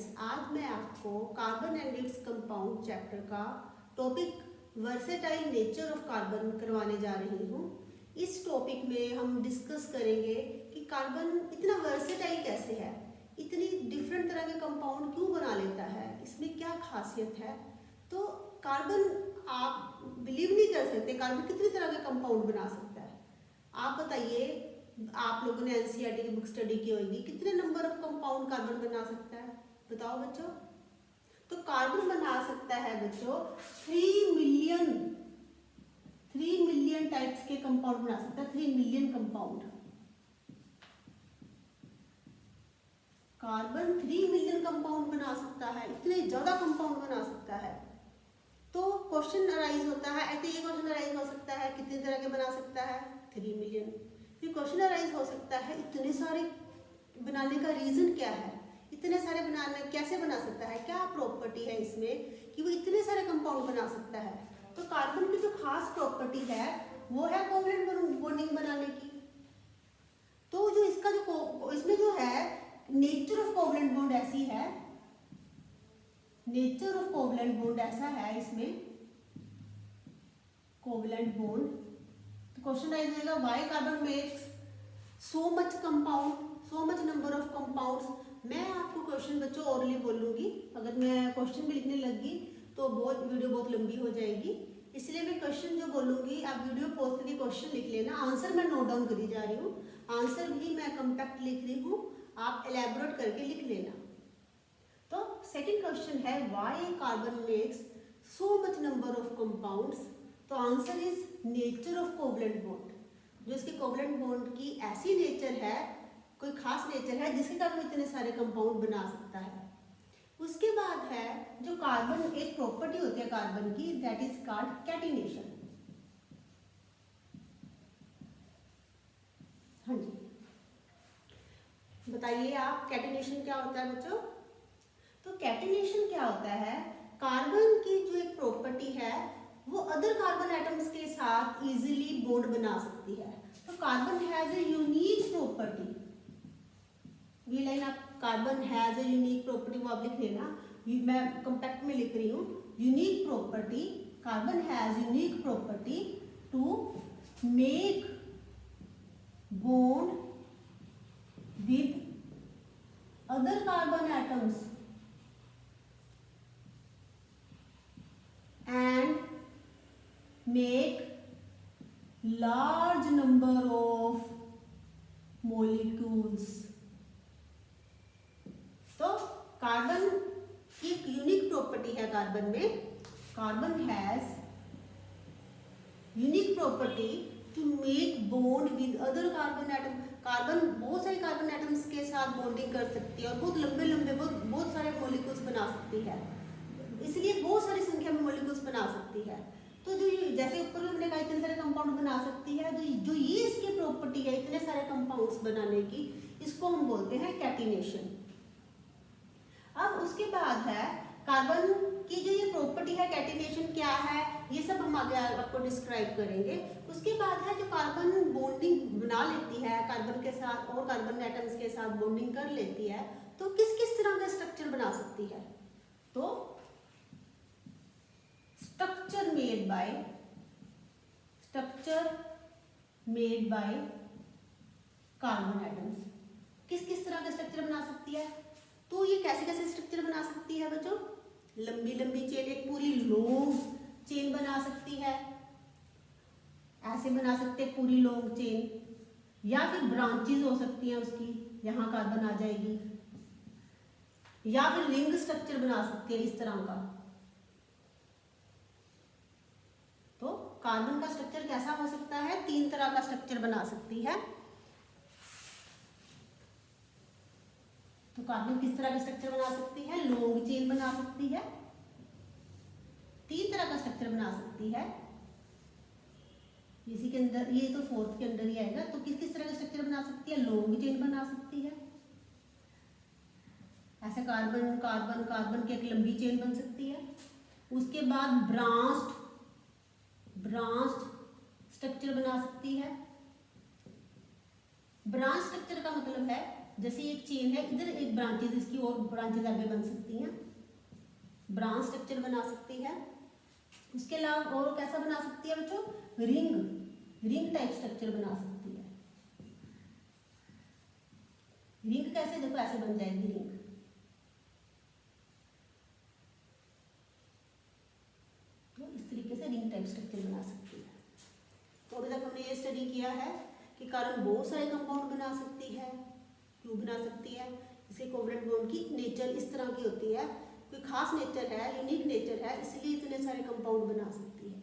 Students, आज मैं आपको carbon and its compound chapter का topic versatile nature of carbon करवाने जा रही हूँ। इस टॉपिक में हम डिस्कस करेंगे कि कार्बन इतना वर्सेटाइल कैसे है, इतनी डिफरेंट तरह के कंपाउंड क्यों बना लेता है, इसमें क्या खासियत है। तो कार्बन आप बिलीव नहीं कर सकते, कार्बन कितनी तरह के कंपाउंड बना सकता है। आप बताइए, आप लोगों ने एनसीईआरटी की बुक स्टडी की होगी, कितने नंबर ऑफ कंपाउंड कार्बन बना सकता है, बताओ बच्चों। तो कार्बन बना सकता है बच्चों 3 मिलियन टाइप्स के कंपाउंड बना सकता है। 3 million compound, carbon 3 million compound बना सकता है, इतने ज्यादा कंपाउंड बना सकता है। तो क्वेश्चन अराइज होता है, ऐसे ये क्वेश्चन अराइज हो सकता है कितनी तरह के बना सकता है, 3 मिलियन। फिर क्वेश्चन अराइज हो सकता है इतने सारे बनाने का रीजन क्या है, इतने सारे बनाने कैसे बना सकता है, क्या प्रॉपर्टी है इसमें कि वो इतने सारे कंपाउंड बना सकता है। तो कार्बन की जो खास प्रॉपर्टी है वो है कोवलेंट बॉन्डिंग बनाने की। तो जो इसका जो इसमें जो है नेचर ऑफ कोवलेंट बॉन्ड ऐसी है, नेचर ऑफ कोवलेंट बॉन्ड ऐसा है इसमें, कोवलेंट बॉन्ड। तो क्वेश्चन राइज होगा why carbon makes so much compound, so much number of compounds. मैं आपको क्वेश्चन बच्चों ओरली बोलूंगी, अगर मैं क्वेश्चन भी लिखने लगी तो वीडियो बहुत लंबी हो जाएगी, इसलिए मैं क्वेश्चन जो बोलूंगी आप वीडियो पॉज करके क्वेश्चन लिख लेना। आंसर मैं नोट डाउन करी जा रही हूँ, आंसर भी मैं कम्पैक्ट लिख रही हूँ, आप एलैबोरेट करके लिख लेना। तो सेकंड क्वेश्चन है why carbon makes so much number of compounds. तो answer is nature of covalent bond. जो इसके कोवलेंट बॉन्ड की ऐसी नेचर है, कोई खास नेचर है जिसके कारण इतने सारे कंपाउंड बना सकता है। उसके बाद है जो कार्बन, एक प्रॉपर्टी होती है कार्बन की, दैट इज कॉल्ड कैटिनेशन। हाँ जी, बताइए आप कैटिनेशन क्या होता है बच्चों। तो कैटिनेशन क्या होता है, कार्बन की जो एक प्रॉपर्टी है वो अदर कार्बन एटम्स के साथ इजीली बॉन्ड बना सकती है। तो carbon has a unique property, ये लाइन आप carbon has a unique property वो आप लिख लेना, मैं कॉम्पैक्ट में लिख रही हूँ। Unique property, carbon has unique property to make bond with other carbon atoms and make large number of molecules। तो कार्बन की एक यूनिक प्रॉपर्टी है कार्बन में, carbon has unique property to make bond with other carbon atom. Carbon बहुत सारे carbon atoms के साथ bonding कर सकती है और बहुत लंबे लंबे बहुत सारे मॉलिक्यूल्स बना सकती है, इसलिए बहुत सारी संख्या में मॉलिक्यूल्स बना सकती है। तो जो जैसे ऊपर हमने कहा इतने सारे कंपाउंड बना सकती है, जो ये इसकी प्रॉपर्टी है इतने सारे कंपाउंड्स बनाने की, इसको हम बोलते हैं कैटिनेशन। अब उसके बाद है कार्बन की जो ये प्रॉपर्टी है कैटिनेशन क्या है, ये सब हम आगे आपको डिस्क्राइब करेंगे। उसके बाद है जो कार्बन बॉन्डिंग बना लेती है कार्बन के साथ और कार्बन एटम्स के साथ बॉन्डिंग कर लेती है, तो किस किस तरह का स्ट्रक्चर बना सकती है। तो structure made by carbon atoms, किस किस तरह का स्ट्रक्चर बना सकती है। तो ये कैसे कैसे स्ट्रक्चर बना सकती है बच्चों, लंबी लंबी चेन, एक पूरी लॉन्ग चेन बना सकती है, ऐसे बना सकते हैं पूरी लॉन्ग चेन, या फिर ब्रांचेस हो सकती हैं उसकी, यहाँ कार्बन आ जाएगी, या फिर रिंग स्ट्रक्चर बना सकती है इस तरह का। तो कार्बन का स्ट्रक्चर कैसा हो सकता है, 3 तरह का स्ट्रक्चर बना सकती है। तो कार्बन किस तरह का स्ट्रक्चर बना सकती है, लॉन्ग चेन बना सकती है, 3 तरह का स्ट्रक्चर बना सकती है। इसी के अंदर, ये तो 4th के अंदर ही आएगा। तो किस किस तरह का स्ट्रक्चर बना सकती है, लॉन्ग चेन बना सकती है, ऐसे कार्बन कार्बन कार्बन की एक लंबी चेन बन सकती है। उसके बाद ब्रांच्ड स्ट्रक्चर बना सकती है। ब्रांच स्ट्रक्चर का मतलब है जैसे एक चेन है, इधर एक ब्रांचेज, इसकी और ब्रांचेज आगे बन सकती हैं, ब्रांच स्ट्रक्चर बना सकती है। उसके अलावा और कैसा बना सकती है बच्चों, रिंग टाइप स्ट्रक्चर बना सकती है। रिंग कैसे, देखो ऐसे बन जाएगी रिंग। तो इस तरीके से रिंग टाइप स्ट्रक्चर बना सकती है। तो अभी तक हमने ये स्टडी किया है कि कार्बन बहुत सारे कंपाउंड बना सकती है, क्यों बना सकती है, इसके कोवलेंट बॉन्ड की नेचर इस तरह की होती है, कोई खास नेचर है, यूनिक नेचर है, इसलिए इतने सारे कंपाउंड बना सकती है।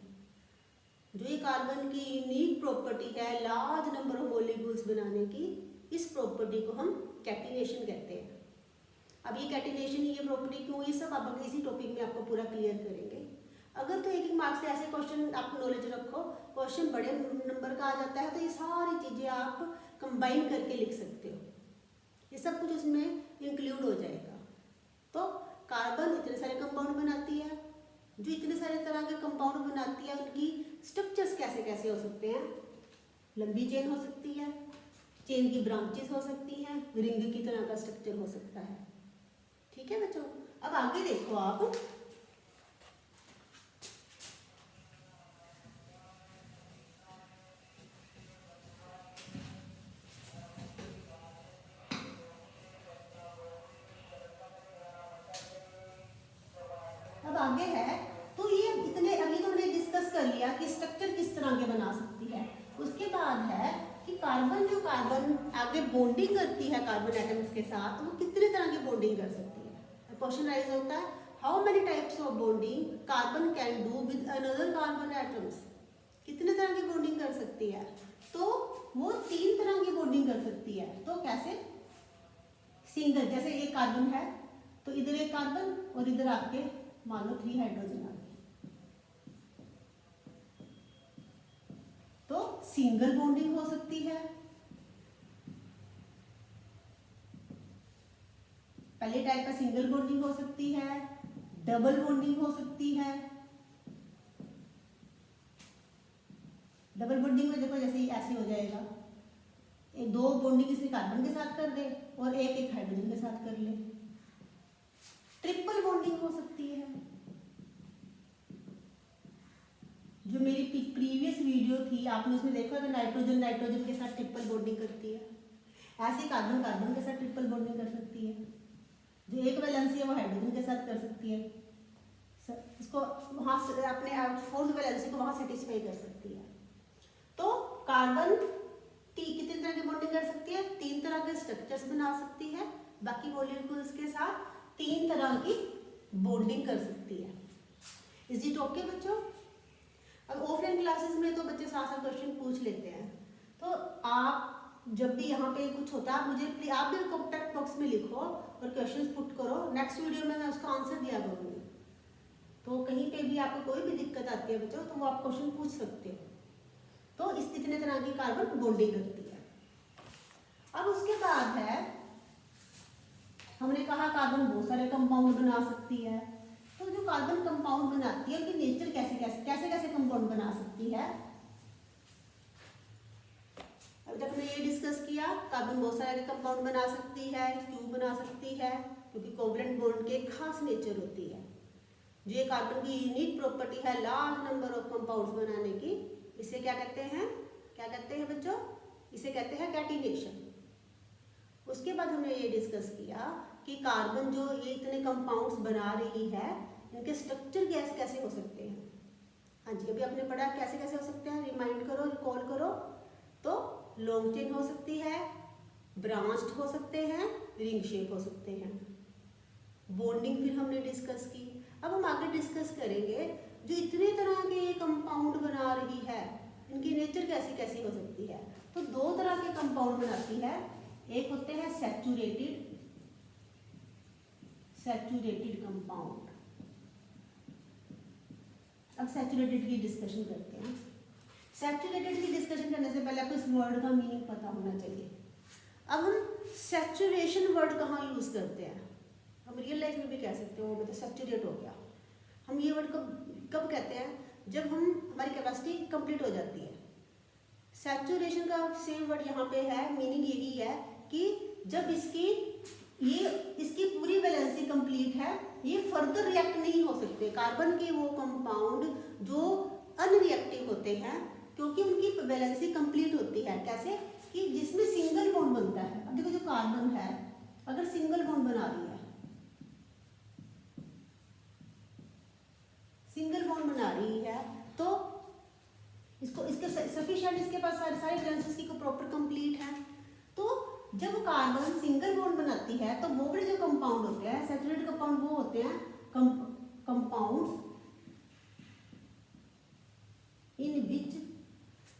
जो ये कार्बन की यूनिक प्रॉपर्टी है लार्ज नंबर ऑफ मॉलिक्यूल्स बनाने की, इस प्रॉपर्टी को हम कैटिनेशन कहते हैं। अब ये कैटिनेशन, ये प्रॉपर्टी क्यों, ये सब आप इसी टॉपिक में आपको पूरा क्लियर करेंगे। अगर तो एक मार्क्स से ऐसे क्वेश्चन आप नॉलेज रखो, क्वेश्चन बड़े नंबर का आ जाता है, तो ये सारी चीज़ें आप कंबाइन करके लिख सकते हो, ये सब कुछ उसमें इंक्लूड हो जाएगा। तो कार्बन इतने सारे कंपाउंड बनाती है, जो इतने सारे तरह के कंपाउंड बनाती है उनकी स्ट्रक्चर्स कैसे कैसे हो सकते हैं, लंबी चेन हो सकती है, चेन की ब्रांचेस हो सकती हैं, रिंग की तरह का स्ट्रक्चर हो सकता है। ठीक है बच्चों, अब आगे देखो आप, आगे है। तो ये इतने अभी तो हमने डिस्कस कर लिया कि स्ट्रक्चर किस तरह के बना सकती है। उसके बाद है कि कार्बन, जो कार्बन आगे बॉन्डिंग करती है कार्बन एटम्स के साथ, वो कितने तरह की बॉन्डिंग कर सकती है। क्वेश्चन राइज होता है, how many types of bonding carbon can do with another carbon atoms. कितने तरह की बॉन्डिंग कर सकती है, तो वो 3 तरह की बॉन्डिंग कर सकती है। तो कैसे, सिंगल, जैसे ये कार्बन है तो इधर एक कार्बन और इधर आपके मान लो 3 हाइड्रोजन आ गए, तो सिंगल बॉन्डिंग हो सकती है। पहले टाइप का सिंगल बॉन्डिंग हो सकती है, डबल बॉन्डिंग हो सकती है। डबल बॉन्डिंग में देखो जैसे ऐसे हो जाएगा, एक 2 बॉन्डिंग इसने कार्बन के साथ कर दे और एक हाइड्रोजन के साथ कर ले। ट्रिपल बॉन्डिंग हो सकती है, जो मेरी प्रीवियस वीडियो थी आपने उसमें देखा कि नाइट्रोजन नाइट्रोजन के साथ ट्रिपल बॉन्डिंग करती है, ऐसे कार्बन कार्बन के साथ ट्रिपल बॉन्डिंग कर सकती है। जो एक वैलेंसी है वो हाइड्रोजन के साथ कर सकती है, इसको वहाँ से अपने 4th वैलेंसी को वहाँ सेटिस्फाई कर सकती है। तो कार्बन कितनी तरह की बॉन्डिंग कर सकती है, 3 तरह के स्ट्रक्चर्स बना सकती है, बाकी मॉलिक्यूल्स के साथ 3 तरह की बॉन्डिंग कर सकती है। इज इट ओके बच्चों? अब ऑफलाइन क्लासेस में तो बच्चे साथ साथ क्वेश्चन पूछ लेते हैं, तो आप जब भी यहाँ पे कुछ होता है मुझे आप भी कॉन्टेक्ट बॉक्स में लिखो और क्वेश्चन पुट करो, नेक्स्ट वीडियो में मैं उसका आंसर दिया करूँगी। तो कहीं पे भी आपको कोई भी दिक्कत आती है बच्चों, तो वो आप क्वेश्चन पूछ सकते हो। तो इस इतने तरह की कार्बन बॉन्डिंग करती है। अब उसके बाद है, हमने कहा कार्बन बहुत सारे कंपाउंड बना सकती है। तो जो कार्बन कंपाउंड बनाती है उनकी नेचर कैसे कंपाउंड बना सकती है, अभी तक हमने ये डिस्कस किया। कार्बन बहुत सारे कंपाउंड बना सकती है, क्यों बना सकती है, क्योंकि कोवलेंट बॉन्ड के खास नेचर होती है। जो ये कार्बन की यूनिक प्रॉपर्टी है लार्ज नंबर ऑफ कंपाउंड्स बनाने की, इसे क्या कहते हैं बच्चों, इसे कहते हैं कैटिनेशन। उसके बाद हमने ये डिस्कस किया कि कार्बन जो ये इतने कंपाउंड्स बना रही है, इनके स्ट्रक्चर कैसे हो सकते हैं। हाँ जी, अभी आपने पढ़ा कैसे कैसे हो सकते हैं, रिमाइंड करो, रिकॉल करो। तो लॉन्ग चेन हो सकती है, ब्रांच्ड हो सकते हैं, रिंग शेप हो सकते हैं। बॉन्डिंग फिर हमने डिस्कस की। अब हम आगे डिस्कस करेंगे जो इतने तरह के कंपाउंड बना रही है, इनकी नेचर कैसी हो सकती है। तो 2 तरह के कंपाउंड बनाती है, एक होते हैं सैचुरेटेड कंपाउंड। अब सैचुरेटेड की डिस्कशन करते हैं। सैचुरेटेड की डिस्कशन करने से पहले आपको इस वर्ड का मीनिंग पता होना चाहिए। अब हम सैचुरेशन वर्ड कहाँ यूज करते हैं, हम रियल लाइफ में भी कह सकते हो, मतलब सैचुरेट हो गया। हम ये वर्ड कब कहते हैं, जब हमारी कैपेसिटी कंप्लीट हो जाती है। सैचुरेशन का सेम वर्ड यहाँ पे है, मीनिंग यही है कि जब इसकी पूरी वैलेंसी कंप्लीट है, ये फर्दर रिएक्ट नहीं हो सकते। कार्बन के वो कंपाउंड जो अनरिएक्टिव होते हैं, क्योंकि उनकी वैलेंसी कंप्लीट होती है। कैसे कि जिसमें सिंगल बॉन्ड बनता है। अब देखो जो कार्बन है, अगर सिंगल बॉन्ड बना रही है, सिंगल बॉन्ड बना रही है, तो इसके सफिशिएंट, इसके पास सारी वैलेंसीज की प्रॉपर कंप्लीट है। तो जब कार्बन सिंगल बॉन्ड बनाती है, तो वो बड़े जो कंपाउंड होते हैं, सैचुरेटेड कंपाउंड, वो होते हैं कंपाउंड्स इन विच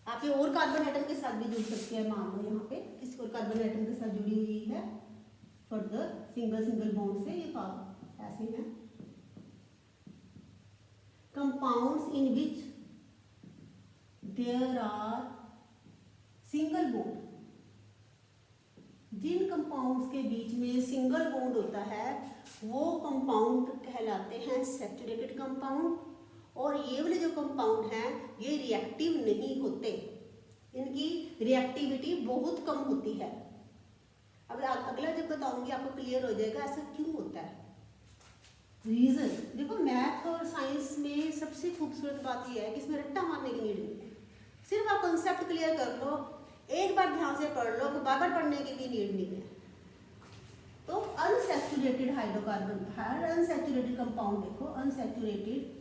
आप ये और कार्बन एटम के साथ भी जुड़ सकते हैं। मान लो यहाँ पे किसी और कार्बन एटम के साथ जुड़ी हुई है फर्दर सिंगल बॉन्ड से, ये ऐसे है। Compounds in which there are single bond, जिन कंपाउंड्स के बीच में सिंगल बॉन्ड होता है वो कंपाउंड कहलाते हैं सैचुरेटेड कंपाउंड। और ये वाले जो कंपाउंड हैं ये रिएक्टिव नहीं होते, इनकी रिएक्टिविटी बहुत कम होती है। अब अगला जब बताऊंगी आपको क्लियर हो जाएगा ऐसा क्यों होता है। रीजन देखो, मैथ और साइंस में सबसे खूबसूरत बात यह है कि इसमें रट्टा मारने की नीड नहीं है। सिर्फ आप कंसेप्ट क्लियर कर लो, एक बार ध्यान से पढ़ लो, बार बार पढ़ने की भी नीड नहीं है। तो अनसैचुरेटेड हाइड्रोकार्बन, हर अनसैचुरेटेड कंपाउंड देखो, अनसैचुरेटेड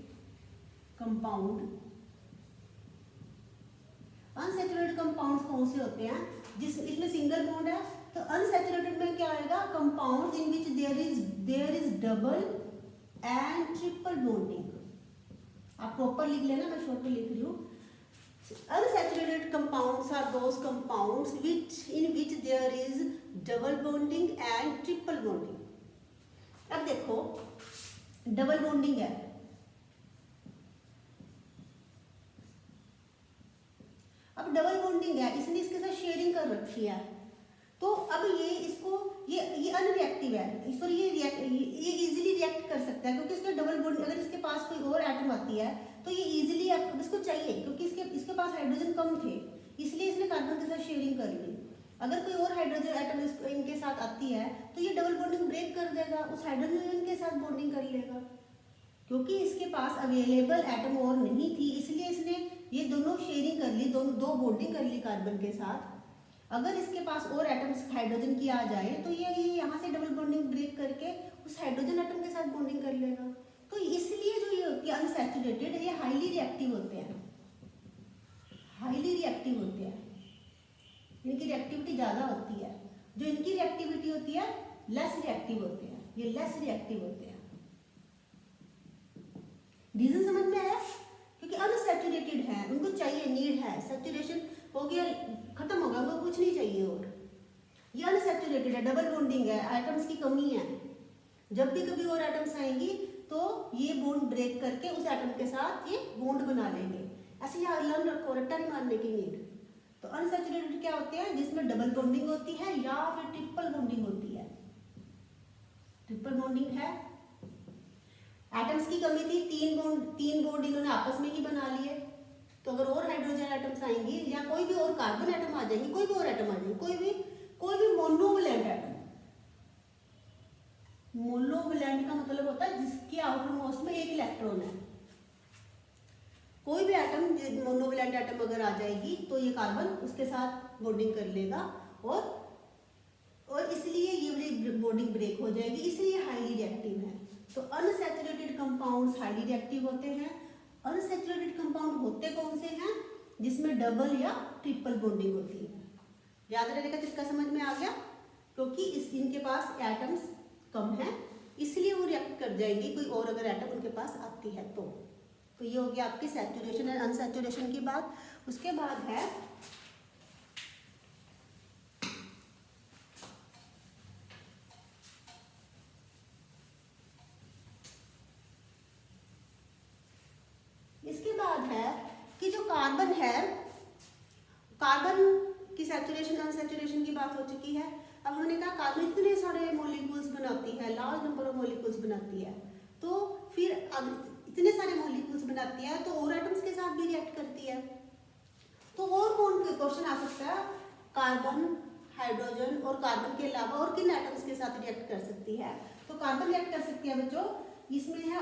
कंपाउंड्स कौन से होते हैं इसमें सिंगल बॉन्ड है। तो अनसैचुरेटेड में क्या आएगा, compounds in which there is double and triple bonding. आप प्रॉपर लिख लेना, मैं शॉर्ट में लिख रही हूँ। Unsaturated compounds are those compounds in which there is double bonding and triple bonding. अब देखो डबल बॉन्डिंग है, अब डबल बॉन्डिंग है, इसने इसके साथ शेयरिंग कर रखी है। तो अब ये अनरिएक्टिव है, सॉरी ये इजीली रिएक्ट कर सकता है क्योंकि इसका डबल बॉन्ड, अगर इसके पास कोई और एटम आती है तो ये इजीली इसको चाहिए, क्योंकि इसके पास हाइड्रोजन कम थे, इसलिए इसने कार्बन के साथ शेयरिंग कर ली। अगर कोई और हाइड्रोजन एटम इनके साथ आती है तो ये डबल बॉन्डिंग ब्रेक कर देगा, उस हाइड्रोजन के साथ बॉन्डिंग कर लेगा। क्योंकि इसके पास अवेलेबल एटम और नहीं थी, इसलिए इसने ये दोनों शेयरिंग कर ली, दो बॉन्डिंग कर ली कार्बन के साथ। अगर इसके पास और एटम्स हाइड्रोजन की आ जाए तो ये यहाँ से डबल बॉन्डिंग ब्रेक करके उस हाइड्रोजन एटम के साथ बॉन्डिंग कर लेगा। तो इसलिए जो ये होती है अनसैचुरेटेड, ये हाईली रिएक्टिव होते हैं, हाईली रिएक्टिव होते हैं, इनकी रिएक्टिविटी ज़्यादा होती है। जो इनकी रिएक्टिविटी होती है लेस रिएक्टिव होते हैं, ये लेस रिएक्टिव होते हैं। रीजन समझ में आया? क्योंकि अनसैचुरेटेड है, उनको चाहिए, नीड है, सैचुरेशन हो गया, खत्म हो गया, उनको कुछ नहीं चाहिए और। ये अनसैचुरेटेड है, डबल बॉन्डिंग है, एटम्स की कमी है। जब भी कभी और एटम्स आएंगी तो ये बॉन्ड ब्रेक करके उस एटम के साथ ये बॉन्ड बना लेंगे। ऐसे यहाँ लर्न रखो, रट्टा नहीं मारने की नीड। तो अनसैचुरेटेड क्या होते हैं, जिसमें डबल बॉन्डिंग होती है या फिर ट्रिपल बॉन्डिंग होती है। ट्रिपल बॉन्डिंग है, एटम्स की कमी थी, तीन बॉन्ड इन्होंने आपस में ही बना लिए। तो अगर और हाइड्रोजन एटम्स आएंगी या कोई भी और कार्बन एटम आ जाएंगे, कोई भी और एटम आ जाएंगे, कोई भी मोनोवैलेंट एटम। मोनोवैलेंट का मतलब होता है जिसके आउटर मोस्ट में एक इलेक्ट्रॉन है। कोई भी एटम मोनोवैलेंट एटम अगर आ जाएगी तो ये कार्बन उसके साथ बॉन्डिंग कर लेगा और इसलिए ये बॉन्डिंग ब्रेक हो जाएगी, इसलिए हाईली रिएक्टिव है। तो अनसैचुरेटेड कंपाउंड्स हाईली रिएक्टिव होते हैं। अनसैचुरेटेड कंपाउंड होते कौन से हैं, जिसमें डबल या ट्रिपल बॉन्डिंग होती है। याद रहने का तरीका समझ में आ गया? क्योंकि इनके पास एटम्स कम है, इसलिए वो रिएक्ट कर जाएंगी कोई और अगर एटम उनके पास आती है तो। ये हो गया आपकी सैचुरेशन और अनसैचुरेशन की बात। उसके बाद है कि जो कार्बन है, कार्बन की सैचुरेशन अनसैचुरेशन की बात हो चुकी है। अब हमने कहा कार्बन इतने सारे मॉलिक्यूल्स बनाती है, लार्ज नंबर ऑफ मॉलिक्यूल्स बनाती है। तो फिर अब इतने सारे मॉलिक्यूल्स बनाती है तो और एटम्स के साथ भी रिएक्ट करती है। तो और कौन क्वेश्चन आ सकता है, कार्बन हाइड्रोजन और कार्बन के अलावा और किन एटम्स के साथ रिएक्ट कर सकती है? तो कार्बन रिएक्ट कर सकती है बच्चों, इसमें है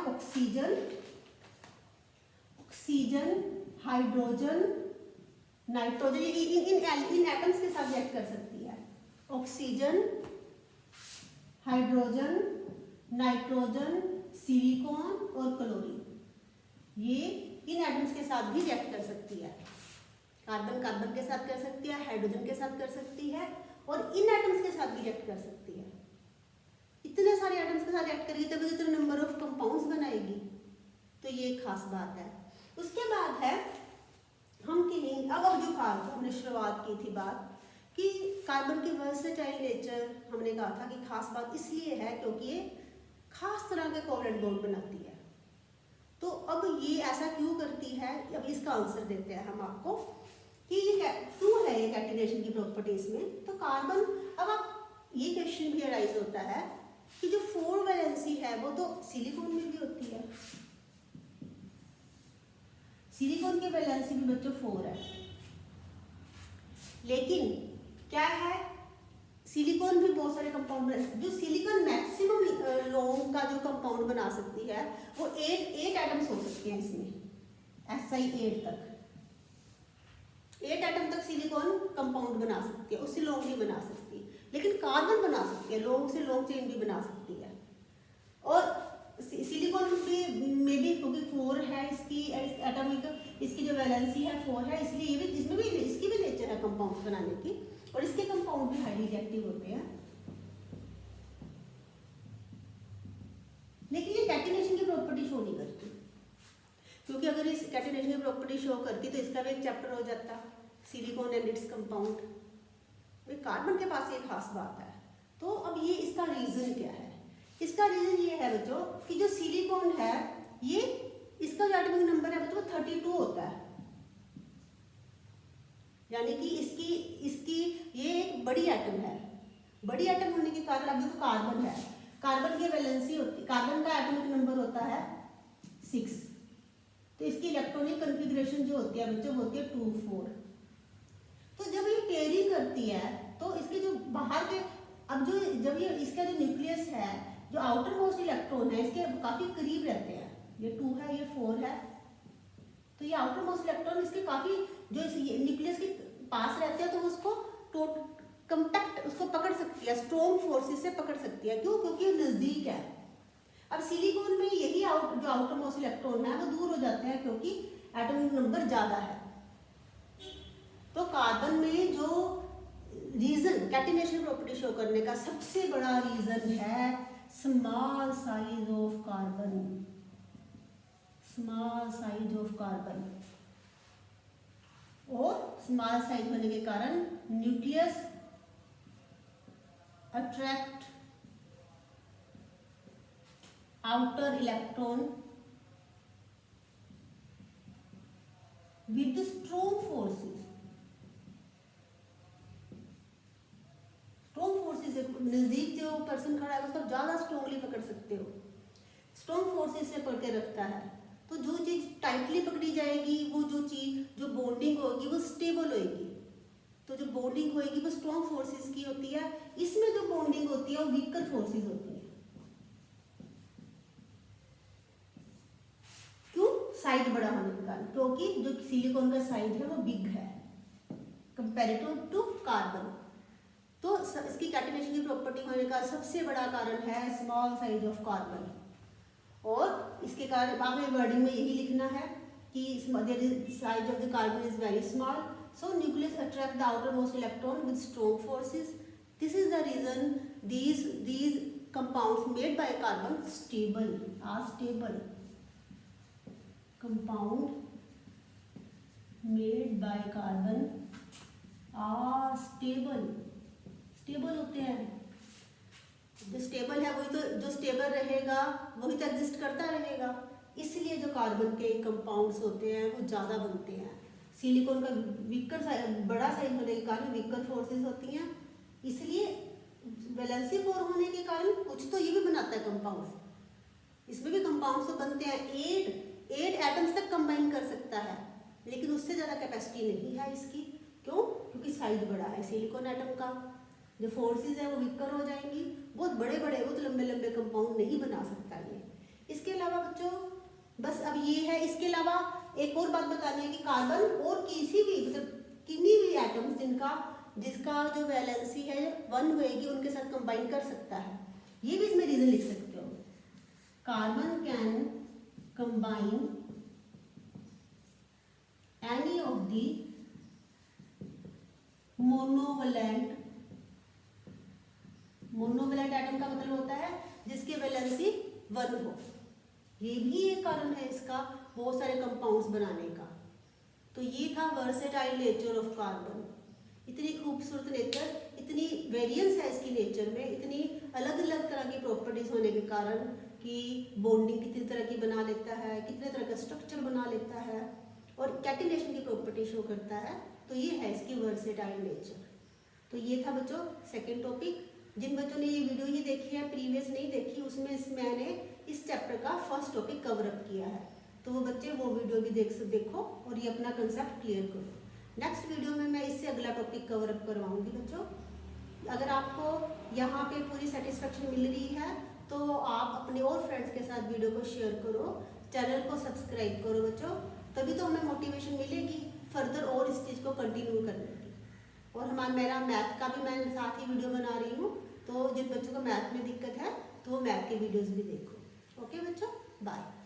ऑक्सीजन, हाइड्रोजन, नाइट्रोजन, इन एटम्स के साथ रिएक्ट कर सकती है। ऑक्सीजन, हाइड्रोजन, नाइट्रोजन, सिलिकॉन और क्लोरीन, ये इन एटम्स के साथ भी रिएक्ट कर सकती है। कार्बन कार्बन के साथ कर सकती है, हाइड्रोजन के साथ कर सकती है और इन एटम्स के साथ भी रिएक्ट कर सकती है। इतने सारे एटम्स के साथ रिएक्ट करेगी तभी इतने नंबर ऑफ कंपाउंड्स बनाएगी, तो ये खास बात है। उसके बाद है हम कहेंगे, अब जो कहा हमने शुरुआत की थी बात कि कार्बन की वर्सेटाइल नेचर, हमने कहा था कि खास बात इसलिए है क्योंकि ये खास तरह के कोवलेंट बॉन्ड बनाती है। तो अब ये ऐसा क्यों करती है, अब इसका आंसर देते हैं हम आपको कि ये क्यों है ये कैटिनेशन की प्रॉपर्टीज में। तो कार्बन, अब आप ये क्वेश्चन भी अराइज होता है कि जो 4 वैलेंसी है वो तो सिलिकॉन में भी होती है। सिलिकॉन की वैलेंसी भी बच्चों 4 है, लेकिन क्या है, सिलिकॉन भी बहुत सारे कंपाउंड जो सिलिकॉन मैक्सिमम लॉन्ग का जो कंपाउंड बना सकती है वो 8 एटम्स हो सकते हैं इसमें, Si8 तक, 8 एटम तक सिलिकॉन कंपाउंड बना सकती है, उससे लॉन्ग नहीं बना सकती। लेकिन कार्बन बना सकती है, लॉन्ग से लॉन्ग चेन भी बना सकती है। और सिलिकॉन में भी क्योंकि 4 है इसकी एटॉमिक, इसकी जो वैलेंसी है 4 है, इसलिए ये भी, इसमें भी इसकी भी नेचर है कंपाउंड बनाने की, और इसके कंपाउंड भी हाईली रिएक्टिव होते हैं। लेकिन ये कैटिनेशन की प्रॉपर्टी शो नहीं करती, क्योंकि अगर इस कैटिनेशन की प्रॉपर्टी शो करती तो इसका भी एक चैप्टर हो जाता, silicon and its compound. Carbon के पास ये खास बात है। तो अब ये इसका रीजन क्या है? इसका रीजन ये है बच्चों कि जो सिलिकॉन है ये, इसका जो एटॉमिक नंबर है बच्चों 32 होता है, यानी कि इसकी ये एक बड़ी एटम है। बड़ी एटम होने के कारण, अब देखो कार्बन है, कार्बन की वैलेंसी होती, कार्बन का एटॉमिक नंबर होता है 6, तो इसकी इलेक्ट्रॉनिक कॉन्फ़िगरेशन जो होती है बच्चों होती है 2 4। तो जब ये पेयरिंग करती है तो इसके जो बाहर के, अब जो जब ये इसका जो न्यूक्लियस है, जो आउटर मोस्ट इलेक्ट्रॉन है इसके काफी करीब रहते हैं, ये 2 है ये 4 है, तो ये आउटर मोस्ट इलेक्ट्रॉन इसके काफी जो न्यूक्लियस के पास रहते हैं, तो उसको कंपैक्ट उसको पकड़ सकती है, स्ट्रॉन्ग फोर्सेस से पकड़ सकती है। क्यों? क्योंकि ये नजदीक है। अब सिलिकॉन में यही जो आउटर मोस्ट इलेक्ट्रॉन है वो दूर हो जाते हैं क्योंकि एटॉमिक नंबर ज्यादा है। तो कार्बन में जो रीजन कैटिनेशन प्रॉपर्टी शो करने का सबसे बड़ा रीजन है small size of carbon, small size of carbon. और स्मॉल साइज होने के कारण nucleus attract outer electron with strong forces. Strong forces से नजदीक जो पर्सन खड़ा है उसको ज्यादा स्ट्रॉन्गली पकड़ सकते हो, स्ट्रॉन्ग फोर्सेस से पकड़ के रखता है। तो जो चीज टाइटली पकड़ी जाएगी, वो जो चीज जो बॉन्डिंग होगी वो स्टेबल होएगी। तो जो बॉन्डिंग होएगी वो स्ट्रॉन्ग फोर्सेस की होती है, इसमें जो बॉन्डिंग होती है वो वीकर फोर्सेस होती है। क्यों? साइज बड़ा होने के कारण, क्योंकि जो सिलिकॉन का साइज है वो बिग है कंपैरेटिव टू कार्बन। तो इसकी कैटिनेशन की प्रॉपर्टी होने का सबसे बड़ा कारण है स्मॉल साइज ऑफ कार्बन। और इसके कारण आपने वर्डिंग में यही लिखना है कि size of the carbon is very small, so nucleus attract the outermost electron with strong forces. This is the reason these compounds made by carbon stable are stable. Compound made by carbon are stable. Stable होते हैं, जो stable है वही तो, जो stable रहेगा वही तो एग्जिस्ट करता रहेगा। इसलिए जो कार्बन के कंपाउंड्स होते हैं वो ज़्यादा बनते हैं। सिलिकॉन का वीकर बड़ा साइज होने के कारण वीकर फोर्सेस होती हैं, इसलिए वैलेंसी 4 होने के कारण कुछ तो ये भी बनाता है कंपाउंड्स, इसमें भी कंपाउंड्स तो बनते हैं। 8 एटम्स तक कंबाइन कर सकता है, लेकिन उससे ज़्यादा कैपेसिटी नहीं है इसकी। क्यों? क्योंकि साइज बड़ा है सिलिकॉन एटम का। जो फोर्सेस है वो वीकर हो जाएंगी, बहुत बड़े बड़े बहुत लंबे लंबे कंपाउंड नहीं बना सकता ये। इसके अलावा बच्चों बस अब ये है, इसके अलावा एक और बात बतानी है कि कार्बन और किसी भी मतलब किन्हीं भी एटम्स जिसका जो वैलेंसी है 1 होएगी उनके साथ कंबाइन कर सकता है। ये भी इसमें रीजन लिख सकते हो, carbon can combine any of the monovalent atom का मतलब होता है जिसकी वैलेंसी 1 हो। ये भी एक कारण है इसका बहुत सारे कंपाउंड्स बनाने का। तो ये था वर्सेटाइल नेचर ऑफ कार्बन। इतनी खूबसूरत नेचर, इतनी वेरिएंस है इसकी नेचर में, इतनी अलग अलग तरह की प्रॉपर्टीज होने के कारण कि बॉन्डिंग कितनी तरह की बना लेता है, कितने तरह का स्ट्रक्चर बना लेता है और कैटिनेशन की प्रॉपर्टी शो करता है। तो ये है इसकी वर्सेटाइल नेचर। तो ये था बच्चों सेकेंड टॉपिक। जिन बच्चों ने ये वीडियो ही देखी है, प्रीवियस नहीं देखी, उसमें मैंने इस चैप्टर का फर्स्ट टॉपिक कवर अप किया है। तो वो बच्चे वो वीडियो भी देखो और ये अपना कंसेप्ट क्लियर करो। नेक्स्ट वीडियो में मैं इससे अगला टॉपिक कवर अप करवाऊंगी बच्चों। अगर आपको यहाँ पे पूरी सेटिस्फेक्शन मिल रही है तो आप अपने और फ्रेंड्स के साथ वीडियो को शेयर करो, चैनल को सब्सक्राइब करो बच्चों, तभी तो हमें मोटिवेशन मिलेगी फर्दर और इस चीज़ को कंटिन्यू करने की। और मेरा मैथ का भी मैं साथ ही वीडियो बना रही हूँ, तो जिन बच्चों को मैथ में दिक्कत है तो वो मैथ के वीडियोज़ भी देखो। ओके बच्चों, बाय।